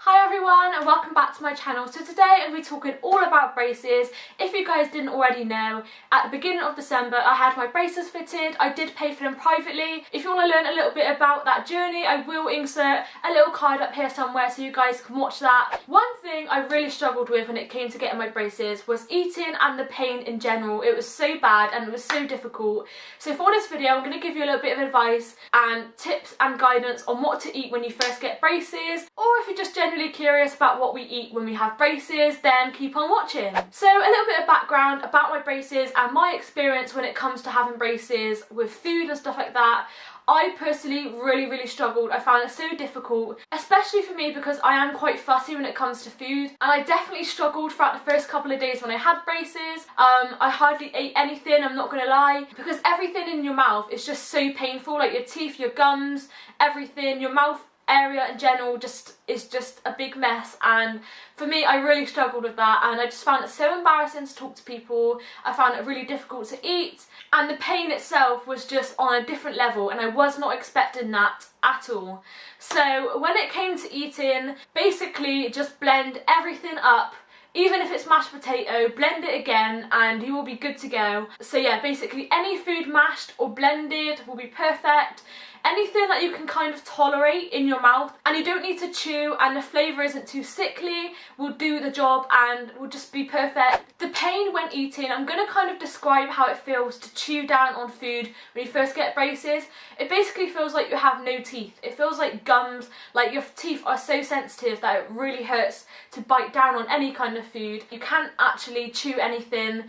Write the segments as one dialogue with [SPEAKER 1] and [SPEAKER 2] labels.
[SPEAKER 1] Hi everyone and welcome back to my channel. So today I'm going to be talking all about braces. If you guys didn't already know, at the beginning of December I had my braces fitted. I did pay for them privately. If you want to learn a little bit about that journey, I will insert a little card up here somewhere so you guys can watch that. One thing I really struggled with when it came to getting my braces was eating and the pain in general. It was so bad and it was so difficult. So for this video I'm going to give you a little bit of advice and tips and guidance on what to eat when you first get braces, or if you're just genuinely curious about what we eat when we have braces, then keep on watching. So a little bit of background about my braces and my experience when it comes to having braces with food and stuff like that. I personally really struggled. I found it so difficult, especially for me because I am quite fussy when it comes to food, and I definitely struggled throughout the first couple of days when I had braces. I hardly ate anything, I'm not gonna lie, because everything in your mouth is just so painful, like your teeth, your gums, everything, your mouth area in general is just a big mess. And for me, I really struggled with that, and I just found it so embarrassing to talk to people. I found it really difficult to eat, and the pain itself was just on a different level, and I was not expecting that at all. So when it came to eating, basically just blend everything up. Even if it's mashed potato, blend it again and you will be good to go. So yeah, basically any food mashed or blended will be perfect. Anything that you can kind of tolerate in your mouth and you don't need to chew and the flavour isn't too sickly will do the job and will just be perfect. The pain when eating, I'm going to kind of describe how it feels to chew down on food when you first get braces. It basically feels like you have no teeth. It feels like gums, like your teeth are so sensitive that it really hurts to bite down on any kind of food. You can't actually chew anything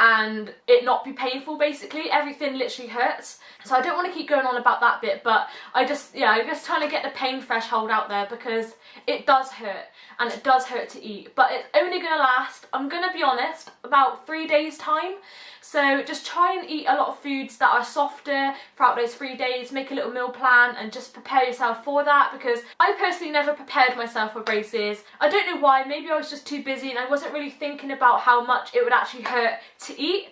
[SPEAKER 1] and it not be painful. Basically everything literally hurts. So I don't want to keep going on about that bit, but I'm just trying to get the pain threshold out there because it does hurt and it does hurt to eat, but it's only going to last, I'm going to be honest, about 3 days time. So just try and eat a lot of foods that are softer throughout those 3 days. Make a little meal plan and just prepare yourself for that, because I personally never prepared myself for braces. I don't know why, maybe I was just too busy and I wasn't really thinking about how much it would actually hurt to eat.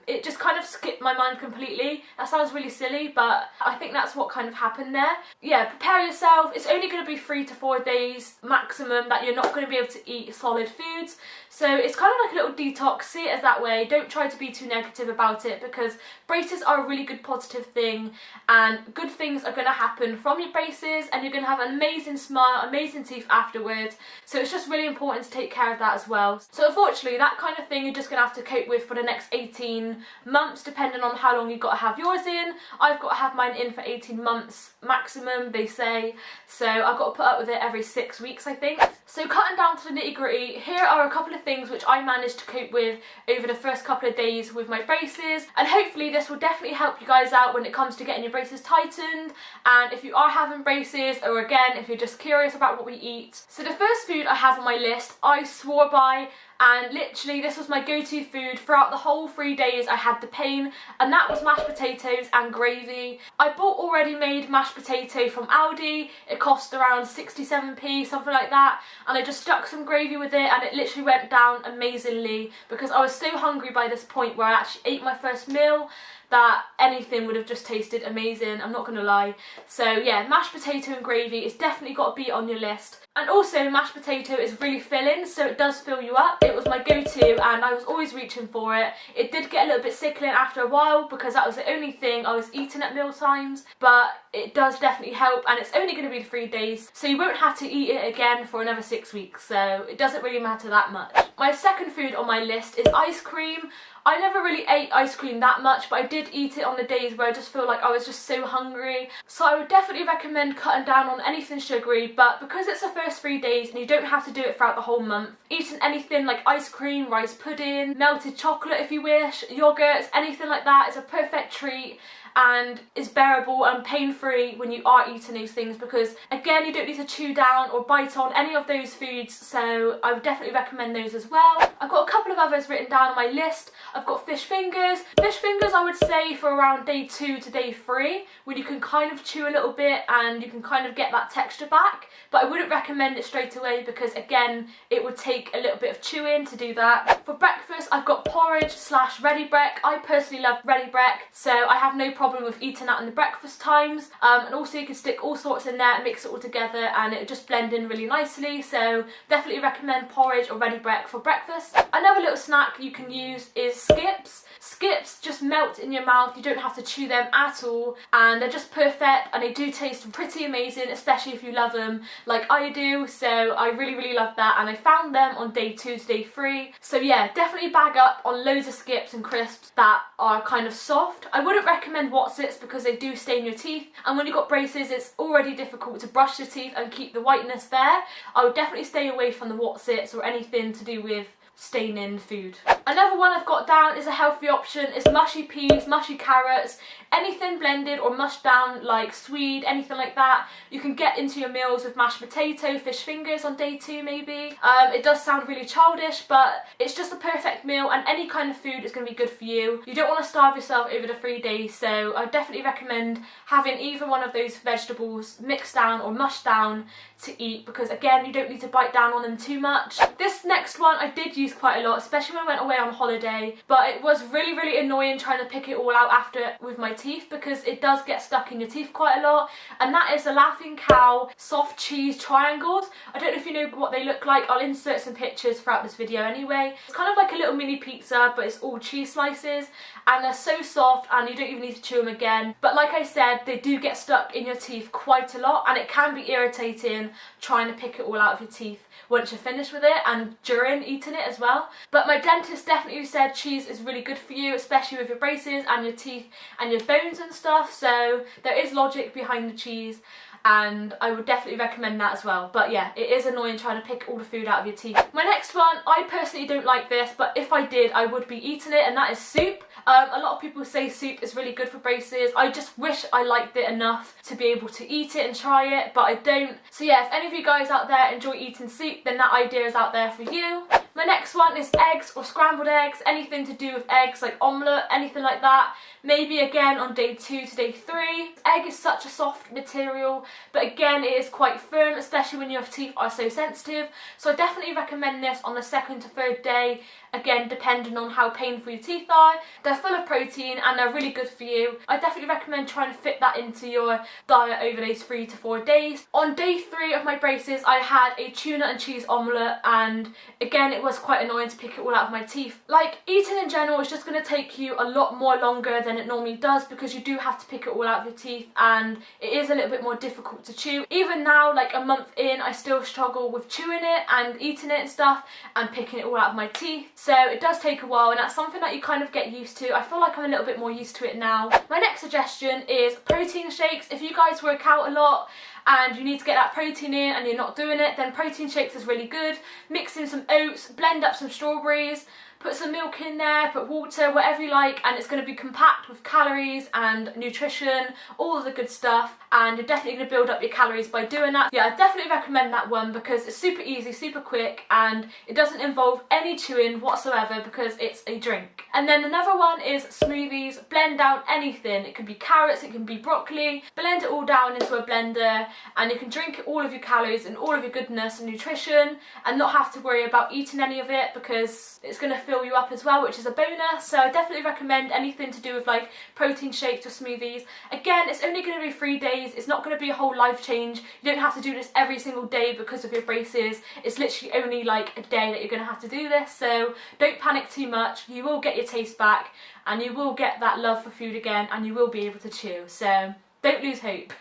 [SPEAKER 1] It just kind of skipped my mind completely. That sounds really silly, but I think that's what kind of happened there. Yeah, prepare yourself. It's only going to be 3 to 4 days maximum that you're not going to be able to eat solid foods. So it's kind of like a little detox. See it as that way. Don't try to be too negative about it, because braces are a really good positive thing and good things are going to happen from your braces and you're going to have an amazing smile, amazing teeth afterwards. So it's just really important to take care of that as well. So unfortunately that kind of thing you're just going to have to cope with for the next 18 months depending on how long you've got to have yours in. I've got to have mine in for 18 months maximum, they say, so I've got to put up with it every 6 weeks, I think. So cutting down to the nitty gritty, here are a couple of things which I managed to cope with over the first couple of days with my braces, and hopefully this will definitely help you guys out when it comes to getting your braces tightened, and if you are having braces, or again if you're just curious about what we eat. So the first food I have on my list I swore by, and literally this was my go-to food throughout the whole 3 days I had the pain, and that was mashed potatoes and gravy. I bought already made mashed potato from Aldi. It cost around 67p, something like that, and I just stuck some gravy with it and it literally went down amazingly because I was so hungry by this point where I actually ate my first meal that anything would have just tasted amazing, I'm not gonna lie. So yeah, mashed potato and gravy is definitely got to be on your list. And also mashed potato is really filling, so it does fill you up. It was my go-to and I was always reaching for it. It did get a little bit sickling after a while because that was the only thing I was eating at meal times, but it does definitely help, and it's only going to be 3 days, so you won't have to eat it again for another 6 weeks, so it doesn't really matter that much. My second food on my list is ice cream. I never really ate ice cream that much, but I did eat it on the days where I just feel like I was just so hungry. So I would definitely recommend cutting down on anything sugary, but because it's the first 3 days and you don't have to do it throughout the whole month, eating anything like ice cream, rice pudding, melted chocolate if you wish, yogurts, anything like that is a perfect treat and is bearable and pain-free when you are eating those things, because again you don't need to chew down or bite on any of those foods, so I would definitely recommend those as well. I've got a couple of others written down on my list. I've got fish fingers. Fish fingers I would say for around day 2 to day 3, when you can kind of chew a little bit and you can kind of get that texture back, but I wouldn't recommend it straight away because again it would take a little bit of chewing to do that. For breakfast I've got porridge / ready brek. I personally love ready brek, so I have no problem with eating that in the breakfast times. And also you can stick all sorts in there, mix it all together, and it just blend in really nicely. So definitely recommend porridge or ready brek for breakfast. Another little snack you can use is skips. Skips just melt in your mouth, you don't have to chew them at all, and they're just perfect, and they do taste pretty amazing, especially if you love them like I do. So I really love that, and I found them on day 2 to day 3. So yeah, definitely bag up on loads of skips and crisps that are kind of soft. I wouldn't recommend Wotsits because they do stain your teeth, and when you've got braces it's already difficult to brush your teeth and keep the whiteness there. I would definitely stay away from the Wotsits or anything to do with staining food. Another one I've got down is a healthy option. It's mushy peas, mushy carrots, anything blended or mushed down like swede, anything like that. You can get into your meals with mashed potato, fish fingers on day 2 maybe. It does sound really childish, but it's just a perfect meal, and any kind of food is going to be good for you. You don't want to starve yourself over the 3 days, so I definitely recommend having either one of those vegetables mixed down or mushed down to eat, because again, you don't need to bite down on them too much. This next one I did use quite a lot, especially when I went away on holiday, but it was really annoying trying to pick it all out after with my teeth, because it does get stuck in your teeth quite a lot, and that is the Laughing Cow soft cheese triangles. I don't know if you know what they look like. I'll insert some pictures throughout this video anyway. It's kind of like a little mini pizza, but it's all cheese slices, and they're so soft and you don't even need to chew them again. But like I said, they do get stuck in your teeth quite a lot, and it can be irritating trying to pick it all out of your teeth once you're finished with it and during eating it as well. But my dentist definitely said cheese is really good for you, especially with your braces and your teeth and your bones and stuff, so there is logic behind the cheese, and I would definitely recommend that as well. But yeah, it is annoying trying to pick all the food out of your teeth. My next one, I personally don't like this, but if I did I would be eating it, and that is soup. A lot of people say soup is really good for braces. I just wish I liked it enough to be able to eat it and try it, but I don't. So yeah, if any of you guys out there enjoy eating soup, then that idea is out there for you. My next one is eggs or scrambled eggs, anything to do with eggs, like omelette, anything like that. Maybe again on day 2 to day 3. Egg is such a soft material, but again it is quite firm, especially when your teeth are so sensitive. So I definitely recommend this on the 2nd to 3rd day, again depending on how painful your teeth are. They're full of protein and they're really good for you. I definitely recommend trying to fit that into your diet over those 3 to 4 days. On day 3 of my braces I had a tuna and cheese omelette, and again it was quite annoying to pick it all out of my teeth. Like, eating in general is just going to take you a lot more longer than it normally does, because you do have to pick it all out of your teeth and it is a little bit more difficult to chew. Even now, like a month in, I still struggle with chewing it and eating it and stuff and picking it all out of my teeth. So it does take a while, and that's something that you kind of get used to. I feel like I'm a little bit more used to it now. My next suggestion is protein shakes. If you guys work out a lot and you need to get that protein in and you're not doing it, then protein shakes is really good. Mix in some oats, blend up some strawberries, put some milk in there, put water, whatever you like, and it's going to be compact with calories and nutrition, all of the good stuff, and you're definitely going to build up your calories by doing that. Yeah, I definitely recommend that one because it's super easy, super quick, and it doesn't involve any chewing whatsoever because it's a drink. And then another one is smoothies. Blend down anything. It can be carrots, it can be broccoli. Blend it all down into a blender and you can drink all of your calories and all of your goodness and nutrition and not have to worry about eating any of it because it's going to fill you up as well, which is a bonus. So I definitely recommend anything to do with like protein shakes or smoothies. Again, it's only going to be 3 days. It's not going to be a whole life change. You don't have to do this every single day because of your braces. It's literally only like a day that you're going to have to do this. So don't panic too much. You will get your taste back and you will get that love for food again and you will be able to chew. So don't lose hope.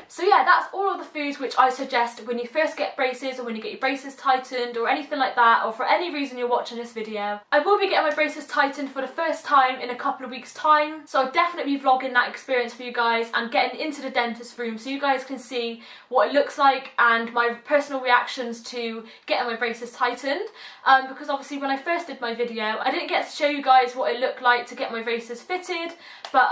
[SPEAKER 1] So yeah, that's all of the foods which I suggest when you first get braces or when you get your braces tightened or anything like that, or for any reason you're watching this video. I will be getting my braces tightened for the first time in a couple of weeks' time, so I'll definitely be vlogging that experience for you guys and getting into the dentist room so you guys can see what it looks like and my personal reactions to getting my braces tightened. Because obviously when I first did my video, I didn't get to show you guys what it looked like to get my braces fitted, but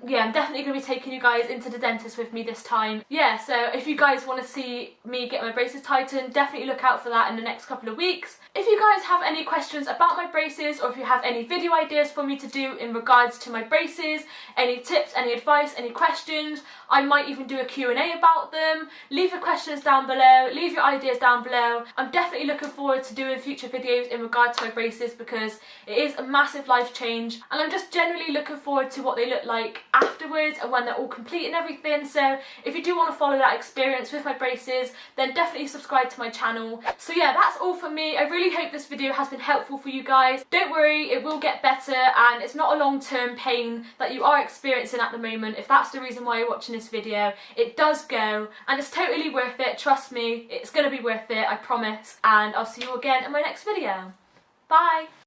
[SPEAKER 1] yeah, I'm definitely going to be taking you guys into the dentist with me this time. Yeah, so if you guys want to see me get my braces tightened, definitely look out for that in the next couple of weeks. If you guys have any questions about my braces or if you have any video ideas for me to do in regards to my braces, any tips, any advice, any questions, I might even do a Q&A about them. Leave your questions down below, leave your ideas down below. I'm definitely looking forward to doing future videos in regard to my braces because it is a massive life change, and I'm just generally looking forward to what they look like afterwards and when they're all complete and everything. So if you do want to follow that experience with my braces, then definitely subscribe to my channel. So yeah, that's all from me. I really hope this video has been helpful for you guys. Don't worry, it will get better, and it's not a long-term pain that you are experiencing at the moment. If that's the reason why you're watching this video, it does go, and it's totally worth it. Trust me, it's going to be worth it, I promise. And I'll see you again in my next video. Bye!